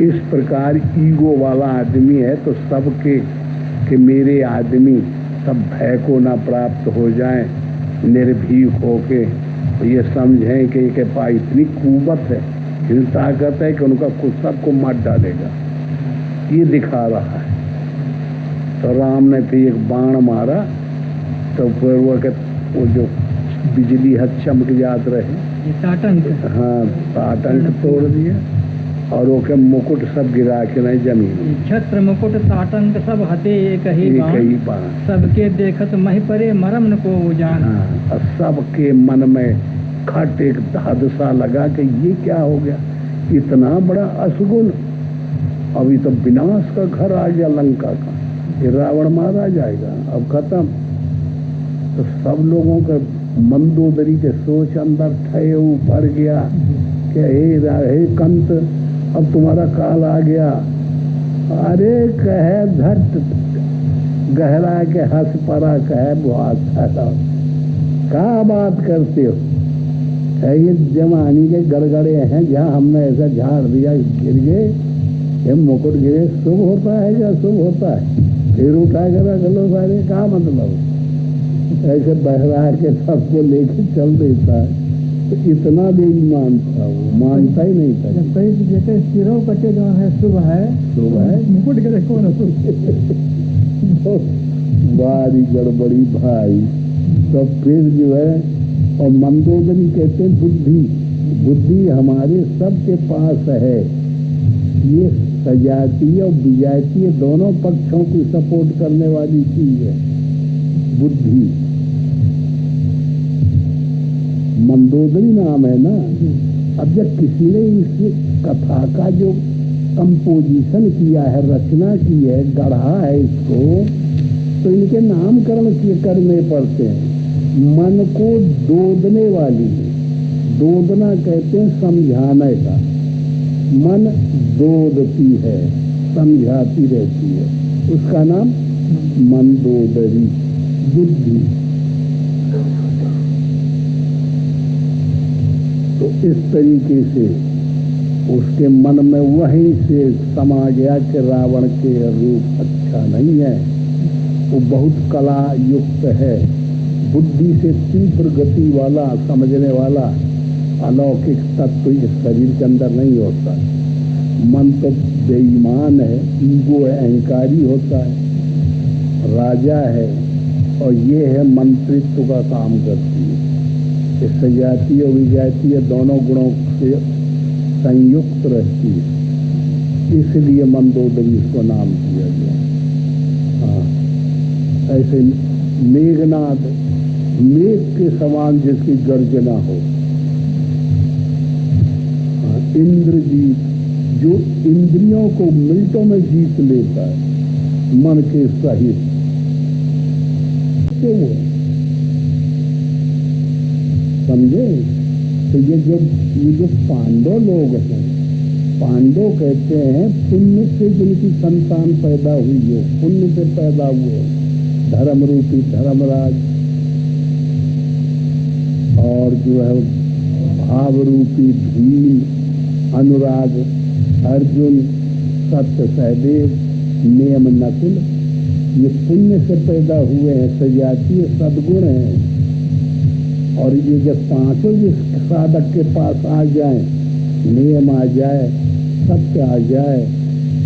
इस प्रकार ईगो वाला आदमी है तो सबके कि मेरे आदमी सब भय को ना प्राप्त हो जाएं, निर्भीक होके ये समझें कि इनके पास इतनी कुव्वत है, इतनी ताकत है कि उनका खुद सबको मार डालेगा, ये दिखा रहा है। तो राम ने फिर एक बाण मारा तो फिर वो जो बिजली हद चमक याद रहे, हाँ ताटंक तोड़ दिया और वो के मुकुट सब गिरा के नहीं जमीन। छत्र मुकुट ताटंक सब हते एक ही बाण, सबके देखत मही परे मरम न को जान। हाँ, सबके मन में खट एक हादसा लगा कि ये क्या हो गया, इतना बड़ा असगुन, अभी तो विनाश का घर आ गया लंका का, ये रावण मारा जाएगा, अब खत्म। तो सब लोगों के मंदोदरी के सोच अंदर ठये ऊपर गया कि हे कंत अब तुम्हारा काल आ गया। अरे कहे धट गहरा के हंस पड़ा, कहे बहुत क्या बात करते हो, ये जमानी के गड़गड़े हैं जहाँ हमने ऐसा झाड़ दिया गिर गए, ये मुकुट गिरे, शुभ होता है क्या शुभ होता है, फिर उठा कर रख लो सारे, क्या मतलब ऐसे बहरा के सबको लेके चल देता है। तो इतना बेईमान था वो, मानता ही नहीं था। जब कहीं जैसे सिरों कटे जो है शुभ है, शुभ है, मुकुट गिरे कौन बारी गड़बड़ी भाई। तो फिर जो है, और मंदोदरी कहते हैं बुद्धि, बुद्धि हमारे सबके पास है, ये सजातीय और विजातीय दोनों पक्षों की सपोर्ट करने वाली चीज है बुद्धि। मंदोदरी नाम है ना। अब जब किसी ने इस कथा का जो कंपोजिशन किया है, रचना की है, गढ़ा है इसको, तो इनके नामकरण करने पड़ते हैं। मन को दोदने वाली, दोदना कहते हैं समझाने का, मन दोदती है, समझाती रहती है, उसका नाम मंदोदरी बुद्धि। तो इस तरीके से उसके मन में वहीं से समा गया कि रावण के रूप अच्छा नहीं है, वो बहुत कला युक्त है, बुद्धि से तीव्र गति वाला, समझने वाला अलौकिक तत्व इस शरीर के अंदर नहीं होता। मन तो बेईमान है, ईगो है, अहंकारी होता है, राजा है, और ये है मंत्रित्व का काम करती है, सजातीय और विजातीय दोनों गुणों से संयुक्त रहती है, इसलिए मंदोदरी इसको नाम दिया गया। हाँ, ऐसे मेघनाद, मेघ के समान जिसकी गर्जना हो, हाँ, इंद्रजीत जो इंद्रियों को मिनटों में जीत लेता है मन के सहित, तो वो समझे। तो ये जो पांडव लोग हैं, पांडव कहते हैं पुण्य से जिनकी संतान पैदा हुई हो, पुण्य से पैदा हुए, धर्म रूपी धर्मराज, और जो है भाव रूपी भीम, अनुराग अर्जुन, सत्य सहदेव, नियम नकुल, ये पुण्य से पैदा हुए हैं, सजातीय सद्गुण हैं। और ये जब पांचों जिस साधक के पास आ जाए, नियम आ जाए, सत्य आ जाए,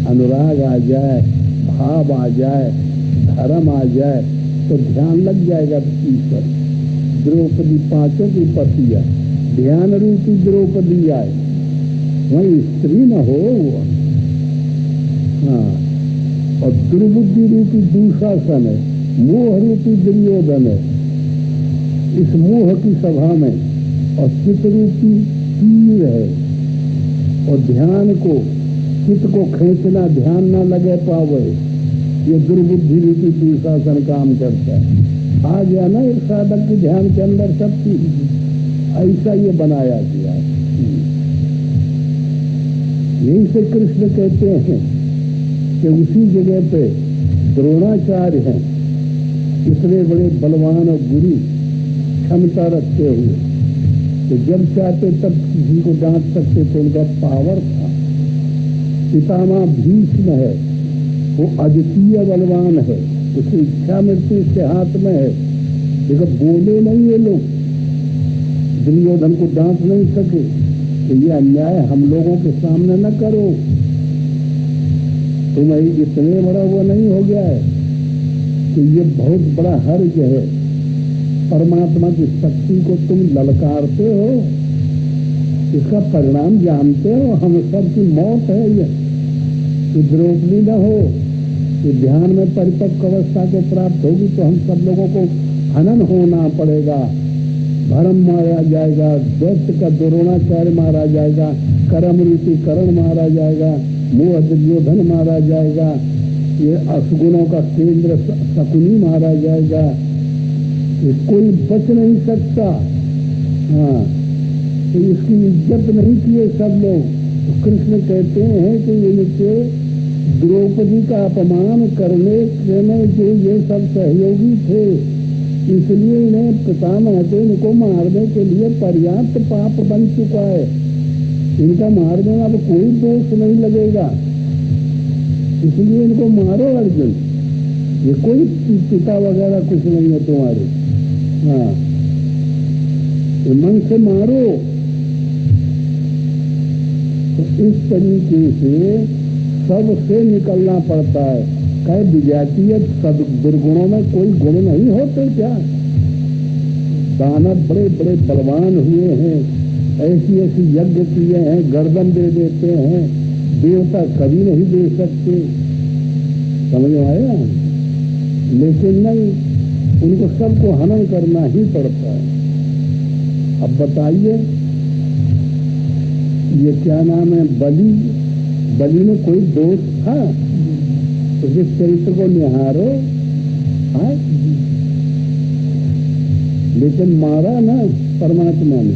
अनुराग आ जाए, भाव आ जाए, धर्म आ जाए, तो ध्यान लग जाएगा ईश्वर। द्रौपदी पांचों की पतिया, ध्यान रूपी द्रौपदी आए, वही स्त्री न हो। हाँ, और दुर्बुद्धि रूपी दुशासन है, मोह रूपी दुर्योधन है इस मोह की सभा में, और चित्त रूपी तीर है, और ध्यान को, चित्त को खींचना, ध्यान ना लगे पावे, ये दुर्बुद्धि रूपी दुशासन काम करता है। आ गया ना एक साधक के ध्यान के अंदर सब चीज, ऐसा ये बनाया गया। यही से कृष्ण कहते हैं कि उसी जगह पे द्रोणाचार्य हैं, इतने बड़े बलवान और गुरु, क्षमता रखते हुए, तो जब चाहते तब किसी को डांट सकते थे, उनका पावर था। पितामह भीष्म है, वो अद्वितीय बलवान है, उसकी इच्छा मृत्यु उसके हाथ में है, लेकिन बोले नहीं ये लोग, दुर्योधन को डांट नहीं सके कि ये अन्याय हम लोगों के सामने न करो, तुम इतने बड़ा वो नहीं हो गया है कि ये बहुत बड़ा हर्ज है, परमात्मा की शक्ति को तुम ललकारते हो, इसका परिणाम जानते हो, हम सबकी मौत है ये द्रौपदी न हो, ये ध्यान में परिपक्व अवस्था को प्राप्त होगी तो हम सब लोगों को हनन होना पड़ेगा, भरम मारा जाएगा, दैत्य का द्रोणाचार्य मारा जाएगा, करम रीति करण मारा जाएगा, मोह दुर्योधन मारा जाएगा, ये असगुणों का केंद्र शकुनी मारा जाएगा, ये कोई बच नहीं सकता। हाँ, तो इसकी इज्जत नहीं किए सब लोग, तो कृष्ण कहते हैं कि इनके द्रौपदी का अपमान करने में जो ये सब सहयोगी थे, इसलिए इन्हें पितामह से इनको मारने के लिए पर्याप्त पाप बन चुका है, इनका मार देना अब कोई दोष नहीं लगेगा, इसलिए इनको मारो अर्जुन, ये कोई पिता वगैरह कुछ नहीं है तुम्हारे। हाँ, ये मन से मारो। तो इस तरीके से सबसे निकलना पड़ता है। कहे विजातीय सब दुर्गुणों में कोई गुण नहीं होते क्या? दानव बड़े बड़े बलवान हुए हैं, ऐसी ऐसी यज्ञ किए हैं, गर्दन दे देते हैं, देवता कभी नहीं दे सकते, समझ में आया? लेकिन नहीं, उनको सबको हनन करना ही पड़ता है। अब बताइए, ये क्या नाम है, बलि में कोई दोष था? उसके चरित्र को निहारो, हाँ? लेकिन मारा ना परमात्मा ने,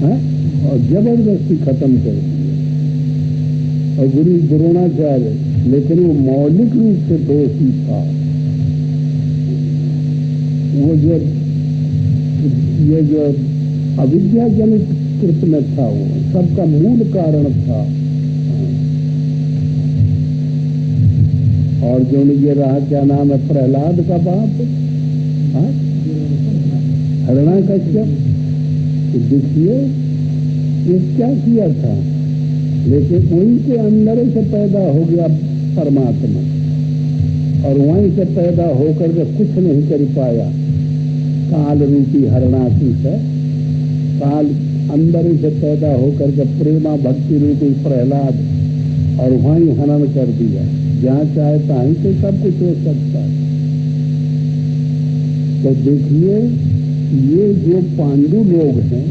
हाँ? और जबरदस्ती खत्म कर दिया। और गुरु द्रोणाचार्य, लेकिन वो मौलिक रूप से दोषी था। वो जो अविद्या जनित कृत में था, वो सबका मूल कारण था। और जो ये रहा, क्या नाम है, प्रहलाद का बाप, हिरण्यकश्यप, देखिए ये क्या किया था, लेकिन वहीं के अंदर से पैदा हो गया परमात्मा, और वहीं से पैदा होकर के कुछ नहीं कर पाया। काल रूपी हरणासूस है, काल अंदर से पैदा होकर के प्रेमा भक्ति रूपी प्रहलाद, और वहीं हनन कर दिया। जहाँ चाहे तहीं से सब कुछ हो सकता है। तो देखिए, ये जो पांडु लोग हैं,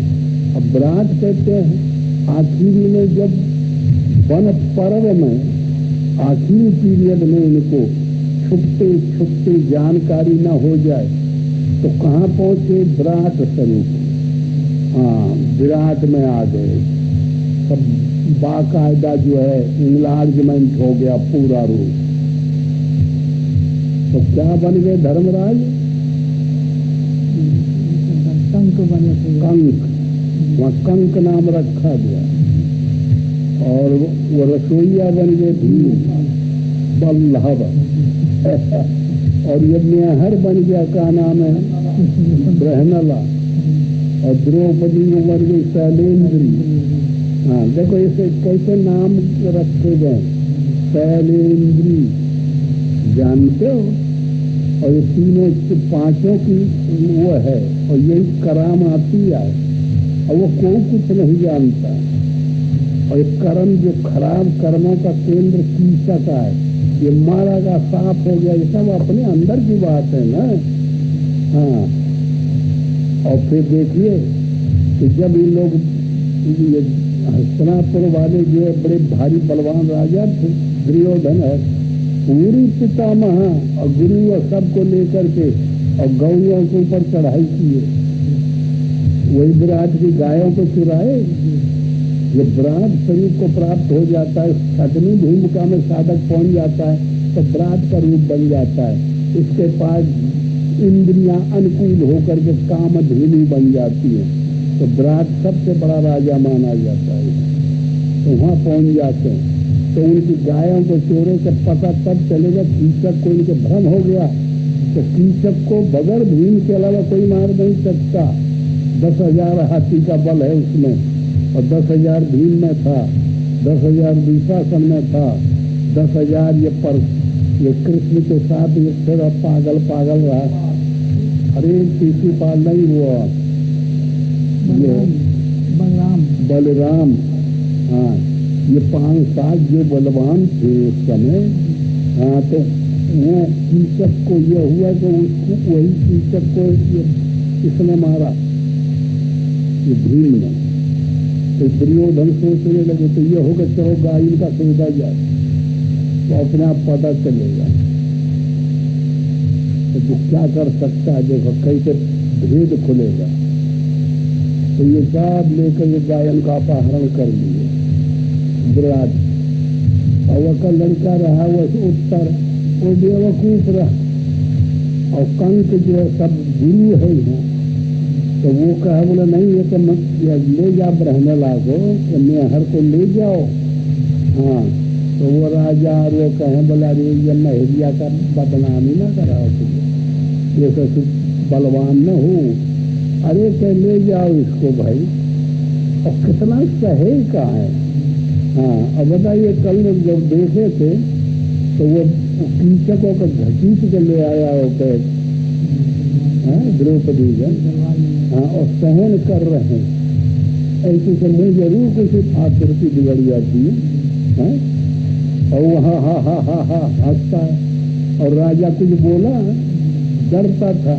अब ब्राट कहते हैं, आखिरी में जब वन पर्व में आखिरी पीरियड में इनको छुपते छुपते जानकारी न हो जाए तो कहाँ पहुंचे? विराट स्वरूप। हाँ, विराट में आ गए, सब बाकायदा जो है इनलार्जमेंट हो गया पूरा रूप। तो क्या बन गए धर्मराज? कंक बने थे। कंक, वहाँ कंक नाम रखा गया। और वो रसोईया बन गए भीम, बल्लभ। और ये मेहर बन गया, क्या नाम है, ब्रहनला। और द्रौपदी वो बन गई शैलेंद्री। हाँ, देखो इसे कैसे नाम रखे गए, शैलेंद्री, जानते हो? और ये तीनों पांचों की वो है, और यही करामाती है, और वो कोई कुछ नहीं जानता। और ये कर्म जो खराब कर्मों का केंद्र कीचक है, ये मारा का साफ हो गया, ये सब अपने अंदर की बात है ना। हाँ, और फिर देखिए कि जब ये लोग, ये हस्तिनापुर वाले जो है बड़े भारी बलवान राजा थे, दुर्योधन है, पूरी पितामह और गुरु और सबको लेकर के और गौयों के ऊपर चढ़ाई की है। वही विराट की गायों को चुराए। जब विराट शरीर को प्राप्त हो जाता है, छठवीं भूमिका में साधक पहुंच जाता है, तो विराट का रूप बन जाता है। इसके पास इंद्रियां अनुकूल होकर के कामधेनु बन जाती है, तो विराट सबसे बड़ा राजा माना जाता है। तो वहां पहुंच जाते हैं। तो उनकी गायों के चोरे से पता तब चलेगा कीचक को इनके भ्रम हो गया। तो कीचक को बगैर भीम के अलावा कोई मार नहीं सकता। 10,000 हाथी का बल है उसमें और 10,000 भीम में था, 10,000 दुशासन में था, 10,000 ये कृष्ण के साथ ये थोड़ा पागल रहा। अरे शिशुपाल नहीं हुआ, ये बलराम। हाँ, ये 5-7 जो बलवान थे उस समय। हाँ, तो वो कीचक को ये हुआ कि उसको वही कीचक को इसने मारा, ये भीम ने। तो दुर्योधन सोचने लगे तो ये होगा चलो गाय का सौदा जाए तो अपने आप पता चलेगा। तो क्या कर सकता है, देखो कैसे भेद खुलेगा। तो ये सब लेकर ये गायन का अपहरण कर लिए विराट। और वह का लड़का रहा वह उत्तर, वो बेवकूफ रहा। और कंक जो सब गुरु है यहाँ, तो वो कहा बोला नहीं ये तो मत ले जा रहने लागो, मेहर को ले जाओ। हाँ, तो वो राजा और वो कहे बोला रे ये महरिया का बदनामी ना कराओ, तुझे ये तो बलवान न हो। अरे कह ले जाओ इसको भाई। और कितना सहे का है। हाँ, अब बताइए कल जब देखे थे तो वो कीचकों का घसीट के ले आया हो के द्रौपदी जन। हाँ, और सहन कर रहे हैं। ऐसे से मुझे जरूर कुछ आकृति बिगड़ जाती है। और वो हा हंसता है। और राजा कुछ बोला, डरता था।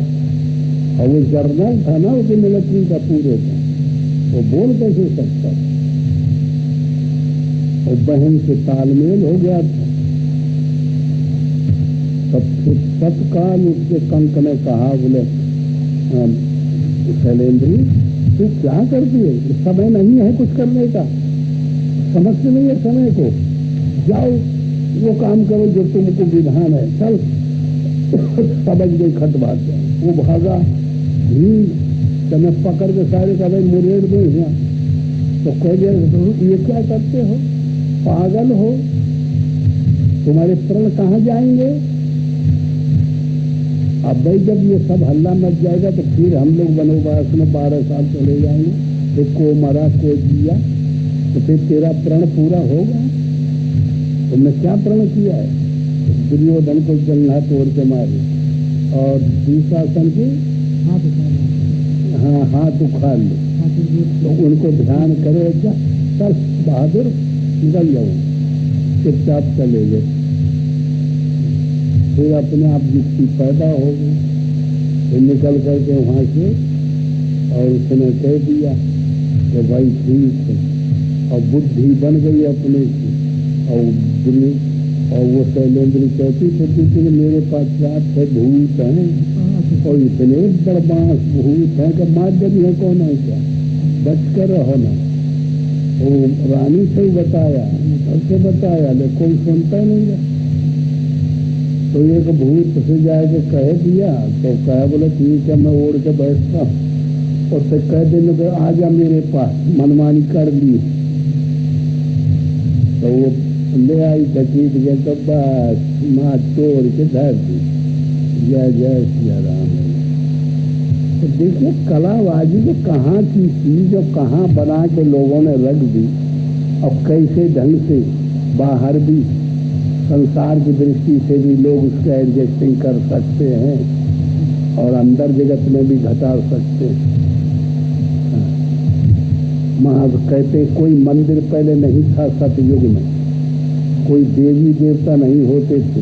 और वो जर्नल था ना उसकी मिलिट्री का पूरे का, वो बोल कैसे सकता। और बहन से तालमेल हो गया था। तब फिर तत्काल उसके कंक ने कहा बोले शैलेंद्री तू क्या करती है, समय नहीं है कुछ करने का, समझते नहीं है समय को। जाओ वो काम करो जो तुमको विधान है, चल। समझ गई खट बात जाए। वो भागा तो मैं पकड़ के सारे का भाई मुरेड़ दो यहाँ। तो कह दिया ये क्या करते हो, पागल हो, तुम्हारे प्राण कहाँ जाएंगे। अब भाई जब ये सब हल्ला मच जाएगा तो फिर हम लोग वनवास में 12 साल चले जाएंगे। एक को मरा को जिया तो फिर तेरा प्रण पूरा होगा। तुमने क्या प्रण किया है। दुर्योधन को जंगला तोड़ के मारे और दुशासन के हाँ हाथ उखाड़ लो। तो उनको ध्यान करो, चल बहादुर निकल जाओ, चुपचाप चले गए। फिर अपने आप युक्ति पैदा हो गई। फिर निकल करके वहाँ से और उसने कह दिया कि भाई ठीक है। और बुद्धि बन गई अपने की। और वो शैलेंद्री कहती थी कि मेरे पास रात है भूत हैं और इतने बड़बांस भूत हैं कि माध्य भी है कौन है क्या, बच कर रहो ना। वो रानी से ही बताया, सबसे बताया, लेकिन कोई सुनता नहीं है। तो एक भूत से जाके कह दिया तो कहा बोले ठीक है मैं ओढ़ के बैठता हूँ। और फिर कह देने को आ जा मेरे पास, मनमानी कर ली। तो वो ले आई घसीट गए तो बस माँ तोड़ के धर दी। जय जय श्री राम। तो देखिए कलाबाजी को कहाँ की चीज और कहाँ बना के लोगों ने रख दी। अब कैसे ढंग से बाहर भी संसार की दृष्टि से भी लोग उसका एडजस्टिंग कर सकते हैं और अंदर जगत में भी घटा सकते हैं। कहते कोई मंदिर पहले नहीं था सतयुग में, कोई देवी देवता नहीं होते थे,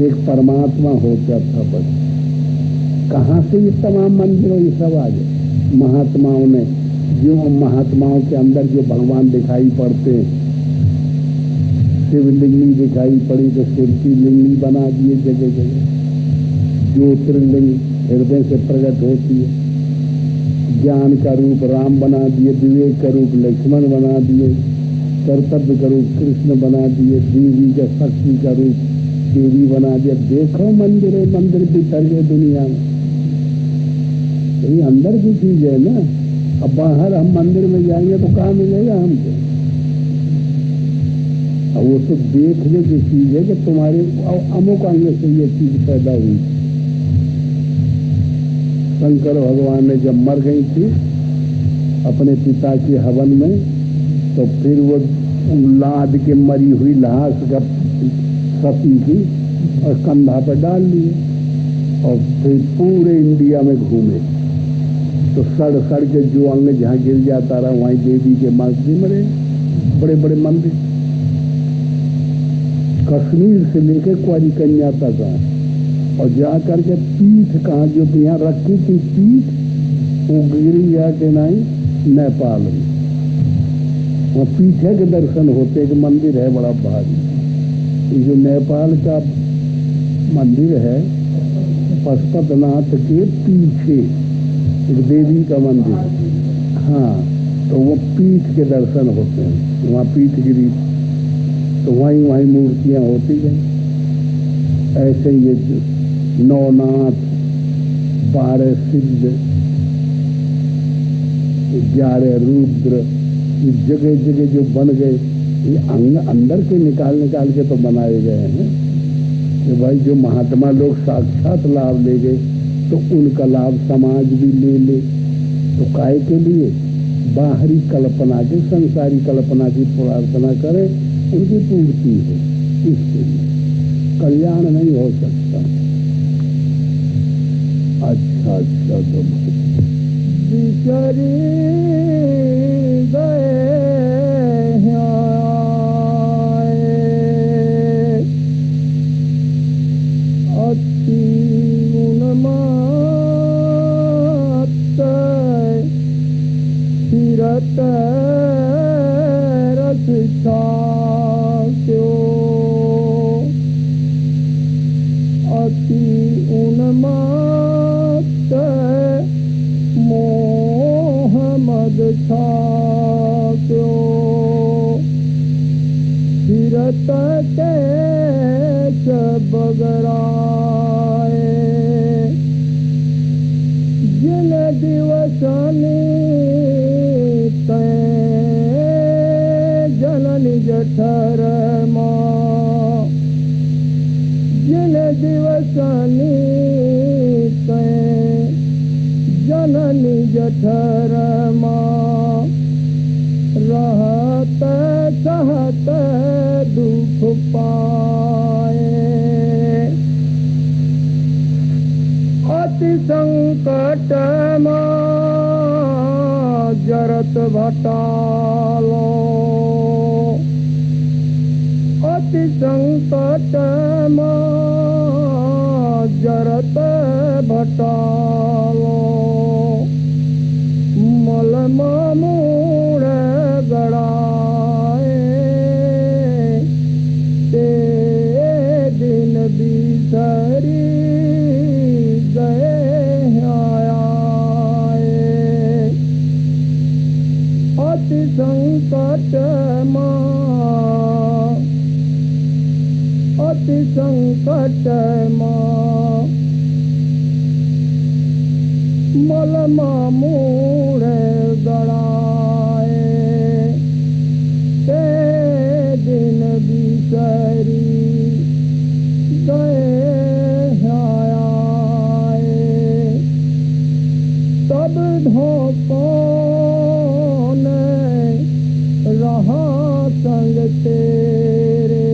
एक परमात्मा होता था बस। कहाँ से ये तमाम मंदिर ये सब आ गए। महात्माओं ने जो महात्माओं के अंदर जो भगवान दिखाई पड़ते हैं, शिवलिंगी दिखाई पड़ी तो शिव की लिंगी बना दिए जगह जगह। ज्योतिर्लिंग हृदय से प्रकट होती है। ज्ञान का रूप राम बना दिए, विवेक का रूप लक्ष्मण बना दिए, कर्तव्य का रूप कृष्ण बना दिए, देवी का शक्ति का रूप देवी बना दिया। देखो मंदिर है, मंदिर बिखर गए दुनिया में। यही अंदर की चीज है ना। अब बाहर हम मंदिर में जाएंगे तो कहाँ मिलेगा हमको। अब वो तो देखने की चीज है कि तुम्हारे अमुक अंग से ये चीज पैदा हुई। शंकर भगवान ने जब मर गई थी अपने पिता के हवन में, तो फिर वो लाद के मरी हुई लाश का सती की और कंधा पर डाल लिए और फिर पूरे इंडिया में घूमे। तो सड़ सड़ के जो अंग जहाँ गिर जाता रहा वहीं देवी के मस्जिद में बड़े बड़े मंदिर, कश्मीर से लेकर कुंवारी कन्या तक और जाकर के पीठ कहाँ जो यहाँ रखी थी पीठ, वो गिरी जाके नहीं नेपाल में। वहाँ पीठे के दर्शन होते, एक मंदिर है बड़ा भारी। ये जो नेपाल का मंदिर है पशुपतिनाथ के पीछे एक देवी का मंदिर, हाँ, तो वो पीठ के दर्शन होते हैं। वहाँ पीठ गिरी तो वहीं वहीं मूर्तियाँ होती गई। ऐसे ये 9 नाथ, 12 सिद्ध, 11 रुद्र, ये जगह जगह जो बन गए, ये अंग अंदर के निकाल निकाल के तो बनाए गए हैं कि भाई जो महात्मा लोग साक्षात लाभ ले गए तो उनका लाभ समाज भी ले ले। तो काय के लिए बाहरी कल्पना की, संसारी कल्पना की प्रार्थना करें, उनकी पूर्ति है। इसके लिए कल्याण नहीं हो सकता। अच्छा अच्छा, तो बिचारी गए अति उन्माद फिरत रस छाक्यो, अति उन्माद मोह मद छाक्यो, फिरत कैच बगराए, जिन दिवसनी जननी जठर माँ, जिन दिवसनी जननी जठर माँ, रहत सहत दुख पाए, अति संकट माँ जरत भटालो, अति संकट माँ जरत भटालो, मल मूढ़ गड़ाए, ते दिन बिसरी गए अति संकट माँ, अति संकट माँ, मल मूढ़ गड़ाए, ते दिन बिसरी गए आए, तब धोपों रहा संग तेरे,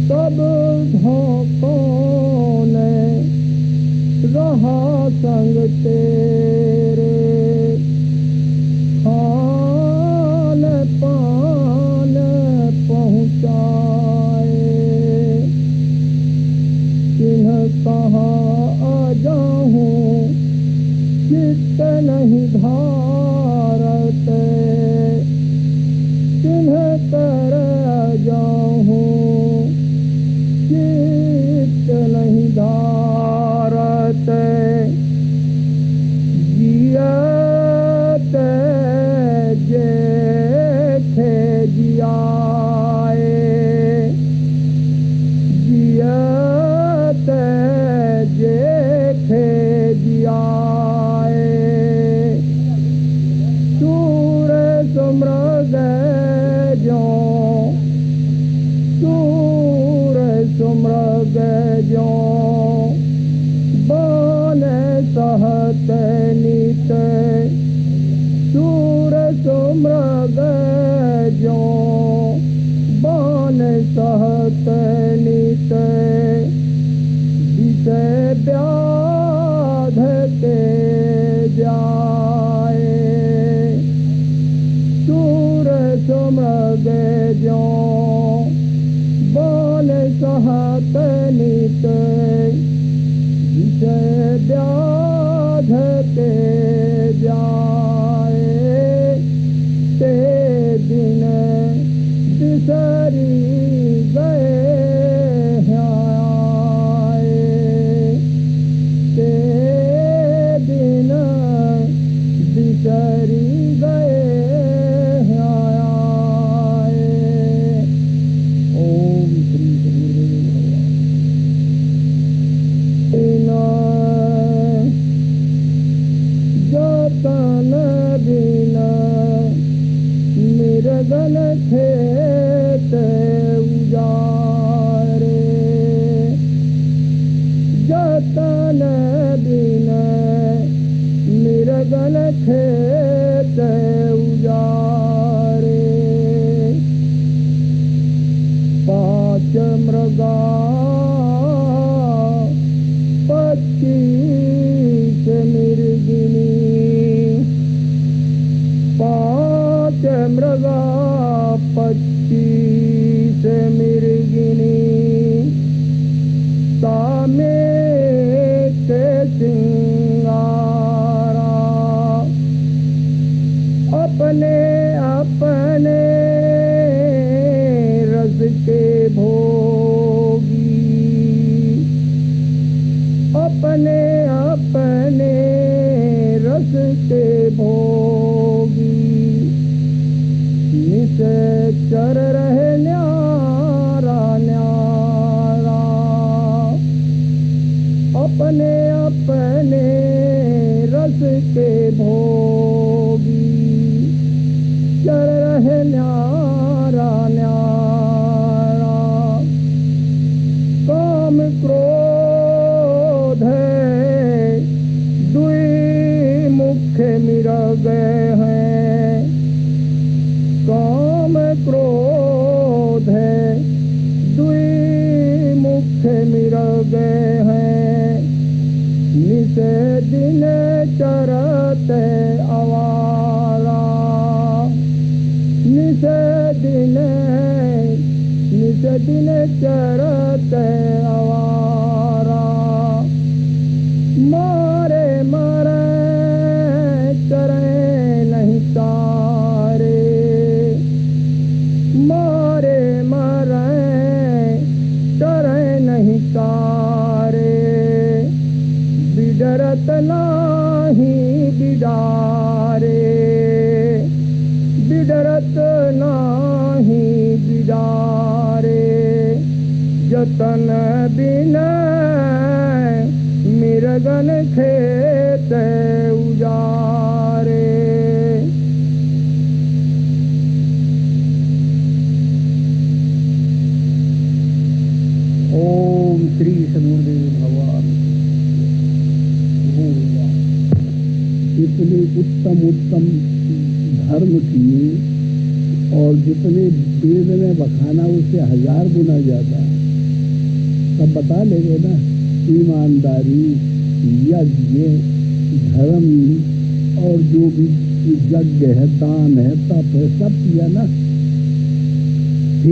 तब धोपों ने रहा संग तेरे, खान पान पहुँचाए, किन्ह कहाँ आ जाऊँ चित्त नहीं धारत, किन्ह कर जाऊँ चित्त नहीं धारत, जो बान सहत नित सूर सुमृग जो बान सहत नित विषय व्याध के जाए सूर सुमृग जो बान सहत नित विषय व्याध के जाए ते दिन बिसरी गए आए ते दिन बिसरी गए आए। ओम श्री गुरुदेव भगवान। जतन बिन निर्गन खेत उजारे जतन बिन निर्गन खेत उजारे पांच मृगा 25 मृगिनी पांच मृगा 25 मृगिनी सामे के सिंगारा अपने अपने रस के भोगी अपने अपने रस के भोगी निश्चर रहे न्यारा न्यारा अपने अपने रस के भोगी चर रहे न्यारा न्यारा काम क्रोध दुई मुख्य मिरग हैं काम क्रोध दुई मुख्य मिरग हैं निस दिन चरते आवारा निस दिन चरते आवारा मारे मारे चरे नहीं तारे मारे मारे चरे नहीं तारे बिडरत नाही बिडारे बिडरत नाही बिडारे जतन बिन मिरगन खेत उजारे। ओम श्री सदगुरुदेव भगवान। इतने उत्तम उत्तम धर्म किए और जितने वेद में बखाना उससे 1000 गुना ज्यादा सब बता लेंगे ना। ईमानदारी यज्ञ धर्म और जो भी यज्ञ है दान है तप है सब किया ना।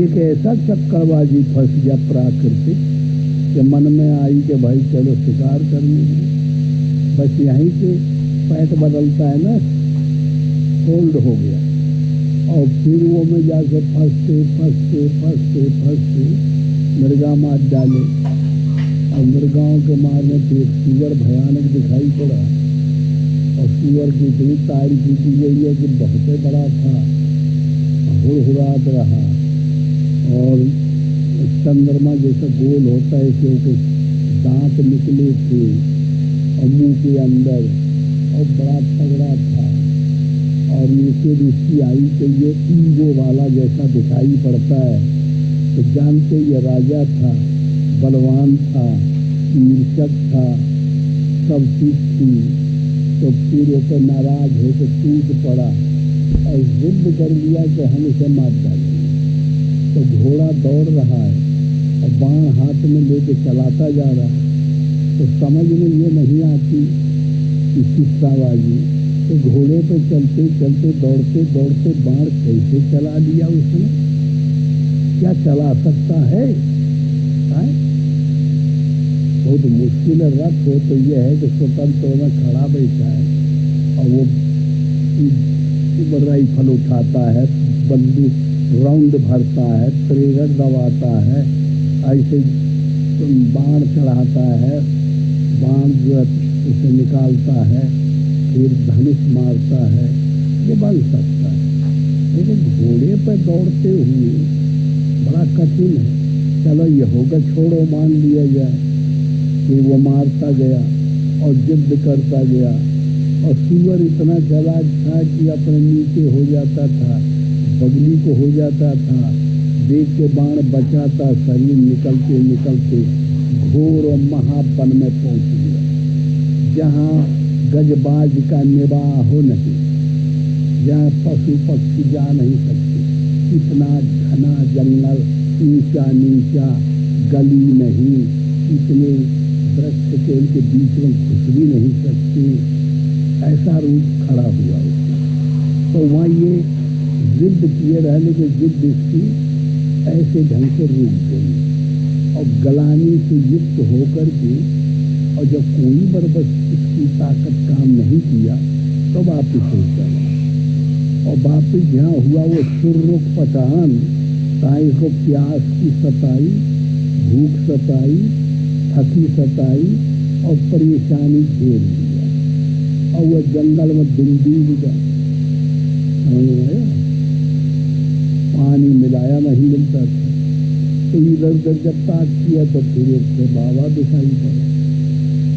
एक ऐसा चक्करबाजी फंस गया प्राकृतिक कि मन में आई कि भाई चलो शिकार करने बस यहीं से पैट बदलता है ना होल्ड हो गया और फिर वो में जाके फंसते मृगा मार डाले और मृगाओं के मारने पे एक सुअर भयानक दिखाई पड़ा और सुअर की इतनी तारीफ की गई है कि बहुत बड़ा था हुड़हुड़ात रहा और चंद्रमा जैसा गोल होता है क्योंकि दांत निकले थे और मुंह के अंदर और बड़ा तगड़ा था और नीचे उसकी आई तो ये ईगो वाला जैसा दिखाई पड़ता है तो जानते ये राजा था बलवान था, ईर्षक था, सब चीज थी, तो फिर वो तो नाराज होकर टूट पड़ा और जिद कर लिया कि हम इसे मार डालेंगे। तो घोड़ा दौड़ रहा है और बाण हाथ में लेके चलाता जा रहा है, तो समझ में ये नहीं आती कि किस्साबाजी, तो घोड़े पे चलते चलते दौड़ते दौड़ते बाण कैसे चला लिया उसने, क्या चला सकता है? बहुत मुश्किल रथ हो तो यह है कि स्वतंत्र में खड़ा बैठा है और वो राइफल उठाता है, बंदूक राउंड भरता है, ट्रिगर दबाता है, ऐसे बाण चढ़ाता है, बाण जो उसे निकालता है, फिर धनुष मारता है, ये बन सकता है। लेकिन घोड़े पर दौड़ते हुए बड़ा कठिन है। चलो ये होगा, छोड़ो, मान लिया जाए कि वो मारता गया और जिद करता गया और सुअर इतना चालाक था कि अपने नीचे हो जाता था, बगली को हो जाता था, देख के बाण बचाता, शरीर निकलते निकलते घोर और महावन में पहुंच गया, जहाँ गजबाज का निवाह हो नहीं, जहाँ पशु पक्षी जा नहीं सकते, इतना घना जंगल, ऊंचा नीचा, गली नहीं, इतने वृक्ष के उनके बीच में घुस भी नहीं सकते, ऐसा रूप खड़ा हुआ उसका। तो वहाँ ये जिद किए रहने की जिद इसकी ऐसे ढंग से रुक गई और गलानी से युक्त होकर के, और जब कोई बरबस इसकी ताकत काम नहीं किया तो वापिस हो चला, और वापिस जहाँ हुआ वो सुररुख पटान, ताई को प्यास की सताई, भूख सताई, थकी सताई और परेशानी घेर लिया, और वह जंगल में डूब गया। पानी मिलाया नहीं मिलता था, तो इधर उधर जब ताक किया तो फिर उससे बाबा दिखाई पड़ा।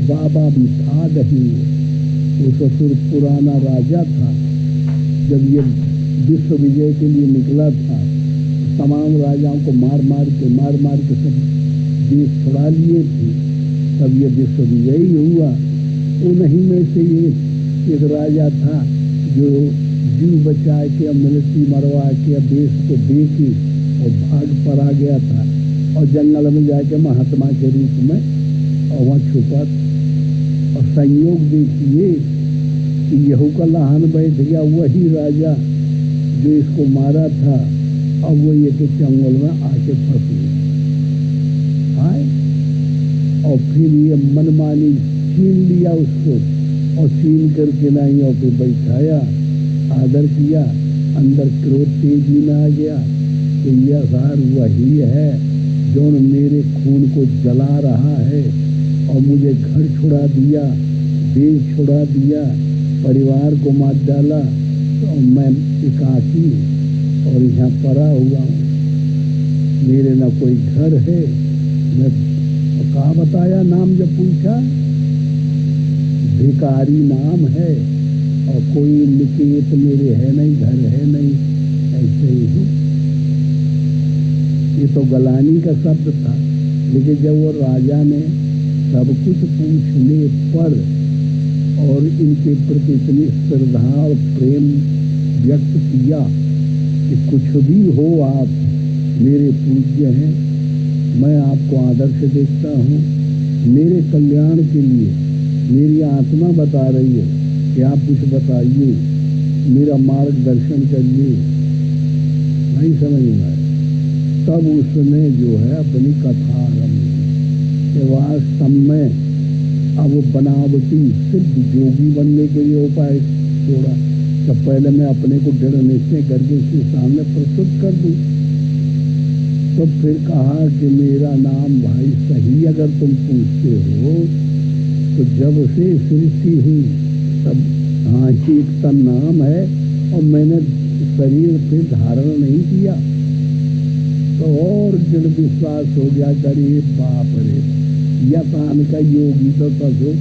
बाबा भी था नहीं, वो ससुर पुराना राजा था, जब ये विश्व विजय के लिए निकला था, तमाम राजाओं को मार मार के सब देश छुड़ा लिए थे, तब ये विश्व विजयी हुआ। उन्हीं में से ये एक राजा था जो जीव बचा के, मिलिट्री मरवा के देश को दे के और भाग पर आ गया था, और जंगल में जाके महात्मा के रूप में और वहाँ छुपा। और संयोग देखिए कि यहू का लहान बैठ गया, वही राजा जो इसको मारा था, अब वो ये के जंगल में आके फंस गया। और फिर ये मनमानी छीन लिया उसको, और छीन करके नहीं, और फिर बैठाया, आदर किया, अंदर क्रोध तेजी में आ गया कि यह सार वही है जो मेरे खून को जला रहा है, और मुझे घर छुड़ा दिया, देश छुड़ा दिया, परिवार को मार डाला, तो मैं एकाकी और यहाँ पड़ा हुआ हूँ, मेरे ना कोई घर है। मैं कहा बताया नाम जब पूछा, भिखारी नाम है, और कोई निकेत मेरे है नहीं, घर है नहीं, ऐसे ही हूँ। ये तो गलानी का शब्द था, लेकिन जब वो राजा ने सब कुछ पूछने पर और इनके प्रति इतनी श्रद्धा और प्रेम व्यक्त किया कि कुछ भी हो आप मेरे पूज्य हैं, मैं आपको आदर्श देखता हूँ, मेरे कल्याण के लिए मेरी आत्मा बता रही है कि आप कुछ बताइए, मेरा मार्गदर्शन करिए, नहीं समझ में आया। तब उसने जो है अपनी कथा आरंभ की, वास्तव में अब वो बनावटी सिर्फ जोगी बनने के लिए उपाय छोड़ा, तब पहले मैं अपने को दृढ़ निश्चय करके उसके सामने प्रस्तुत कर दूं। तो फिर कहा कि मेरा नाम भाई सही अगर तुम पूछते हो तो जब से सृष्टि हुई तब हाँ ही एक तन नाम है, और मैंने शरीर पे धारण नहीं किया, तो और दृढ़ विश्वास हो गया, करे बाप रे, या तान का योगी तो तसो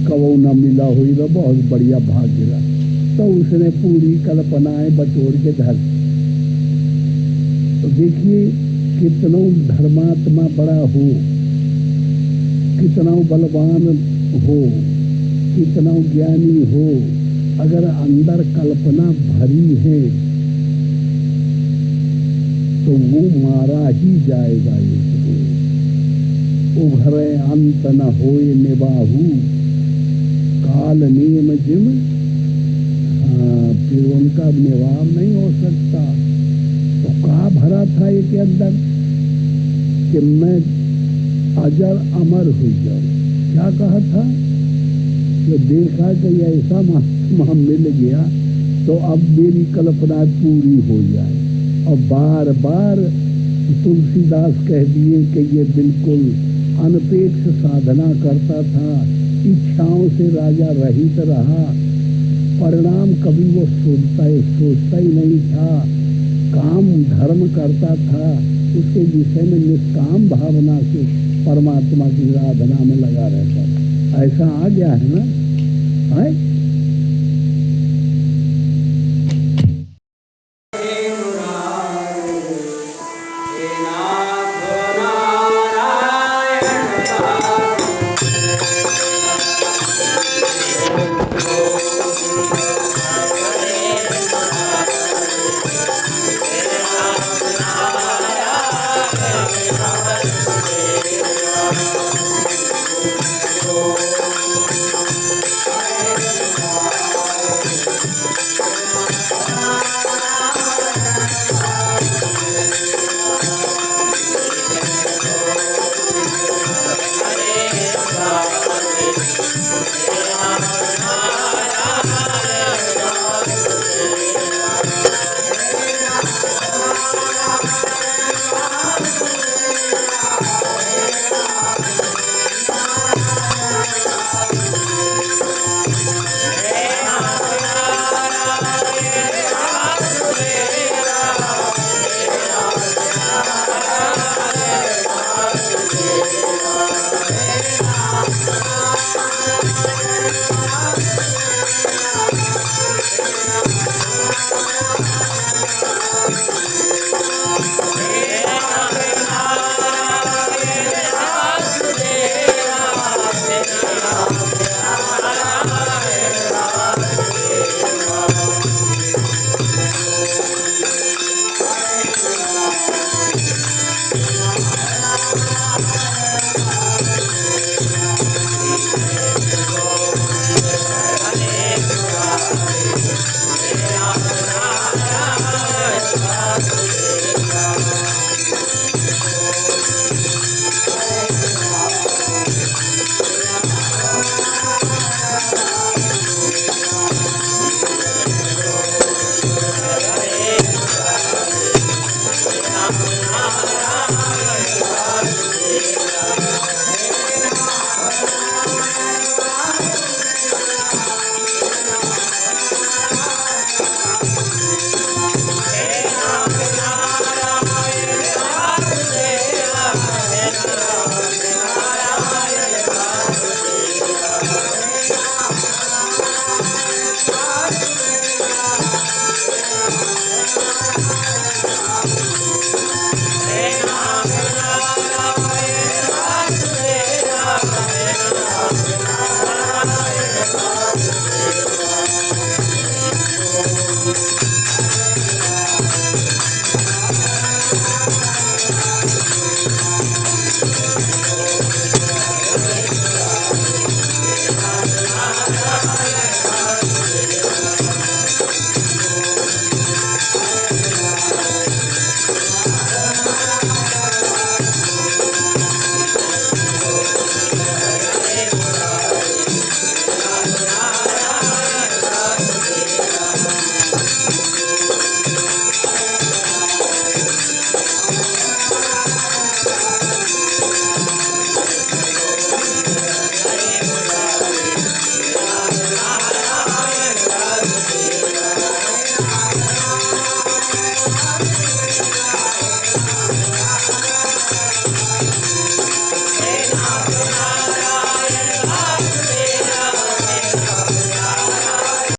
कबो न मिला हुई, तो बहुत बढ़िया भाग्य रहा। तो उसने पूरी कल्पनाएं बटोर के धर। तो देखिए कितनों धर्मात्मा बड़ा हो, कितना बलवान हो, कितना ज्ञानी हो, अगर अंदर कल्पना भरी है तो वो मारा ही जाएगा। इसको उभरे अंत न होए निबाहू, काल नेम जिम, फिर उनका निवार नहीं हो सकता। तो कहा भरा था इसके अंदर कि मैं अजर अमर हुई जाऊं। क्या कहा था? जो देखा कि ऐसा महात्मा मिल गया तो अब मेरी कल्पना पूरी हो जाए। और बार बार तुलसीदास कह दिए कि ये बिल्कुल अनपेक्ष साधना करता था, इच्छाओं से राजा रहित रहा, परिणाम कभी वो सोचता ही नहीं था, काम धर्म करता था, उसके विषय में निष्काम भावना से परमात्मा की आराधना में लगा रहता था। ऐसा आ गया है ना? है? हे